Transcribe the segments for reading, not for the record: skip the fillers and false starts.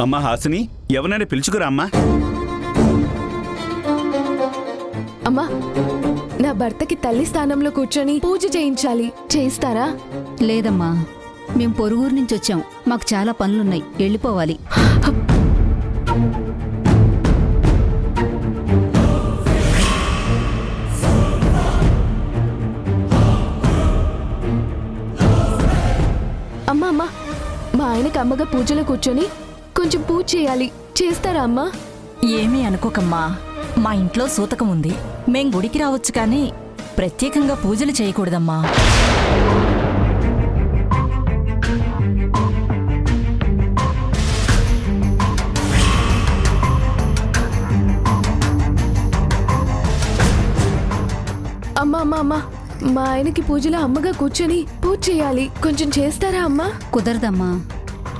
అమ్మా హాసిని, ఎవరైనా పిలుచుకురా అమ్మా. అమ్మా, నా భర్తకి తల్లి స్థానంలో కూర్చొని పూజ చేయించాలి, చేయిస్తారా? లేదమ్మా, మేం పొరుగురు నుంచి వచ్చాం, మాకు చాలా పనులున్నాయి, వెళ్ళిపోవాలి. అమ్మా అమ్మా, మా ఆయనకి అమ్మగా పూజలో కూర్చొని కొంచెం పూజ చేయాలి, చేస్తారా అమ్మా? ఏమీ అనుకోకమ్మా, మా ఇంట్లో సూతకం ఉంది, మేం గుడికి రావచ్చు కానీ ప్రత్యేకంగా పూజలు చేయకూడదమ్మా. అమ్మా అమ్మా అమ్మా, మా ఆయనకి పూజలో అమ్మగా కూర్చొని పూజ చేయాలి, కొంచెం చేస్తారా అమ్మా? కుదరదమ్మా,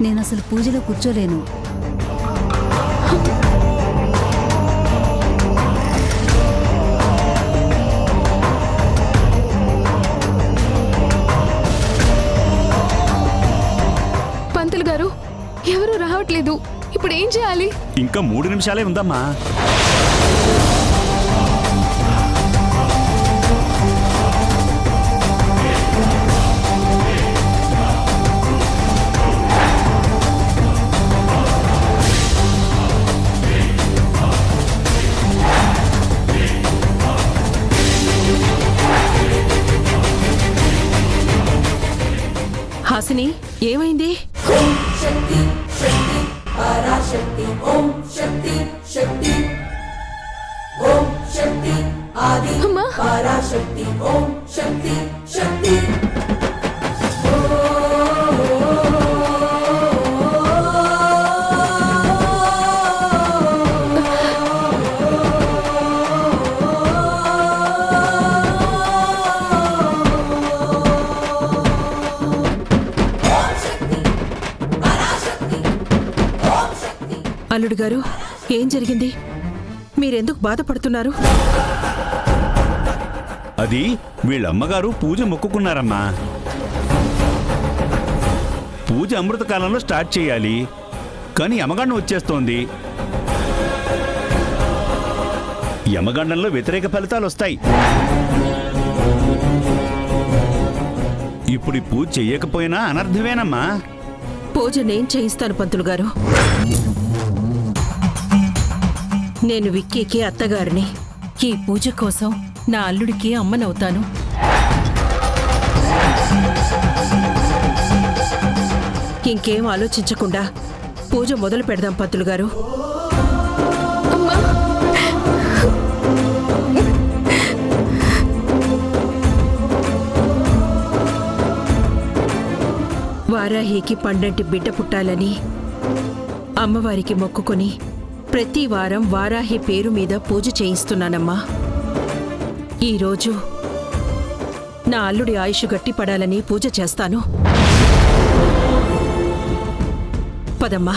నేను అసలు పూజలో కూర్చోలేను. పంతులు గారు, ఎవరు రావట్లేదు, ఇప్పుడు ఏం చేయాలి? ఇంకా 3 నిమిషాలే ఉందమ్మా. హాసిని, ఏమైంది? అమ్మా, అల్లుడు గారు, ఏం జరిగింది? మీరెందుకు బాధపడుతున్నారు? అది వీళ్ళమ్మగారు పూజ మొక్కుకున్నారమ్మా. పూజ అమృతకాలంలో స్టార్ట్ చేయాలి, కానీ యమగండం వచ్చేస్తోంది. యమగండంలో వ్యతిరేక ఫలితాలు వస్తాయి. ఇప్పుడు ఈ పూజ చెయ్యకపోయినా అనర్థమేనమ్మా. పూజ నేను చేయిస్తాను పంతులు గారు. నేను విక్కీకి అత్తగారిని. ఈ పూజ కోసం నా అల్లుడికి అమ్మనవుతాను. ఇంకేం ఆలోచించకుండా పూజ మొదలు పెడదాం పంతులు గారు. వారాహికి పండంటి బిడ్డ పుట్టాలని అమ్మవారికి మొక్కుకొని ప్రతి వారం వారాహి పేరు మీద పూజ చేయిస్తున్నానమ్మా. ఈరోజు నా అల్లుడి ఆయుష్ గట్టిపడాలని పూజ చేస్తాను. పదమ్మా.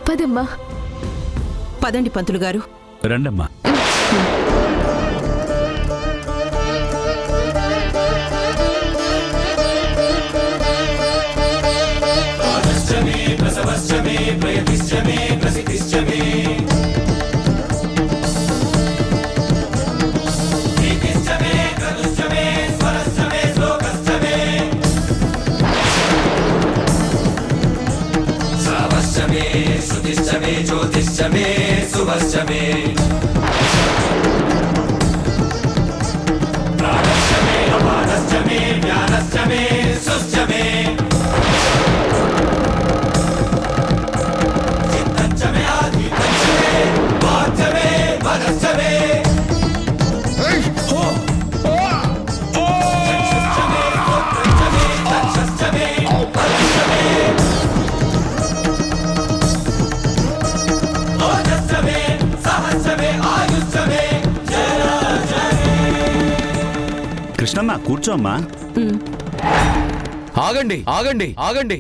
పదమ్మా. పదండి పంతులు గారు. రండమ్మా. ज्योतिश्चमे सुभश्चमे प्राणश्चमे अपानश्चमे ज्ञानश्चमे सुश्चमे चित्तश्चमे आधीतश्चमे वाच्चमे मनश्चमे चक्षुश्चमे गोत्रश्चमे दक्षश्चमे बलश्चमे కృష్ణమ్మ, కూర్చోమ్మా. ఆగండి ఆగండి ఆగండి.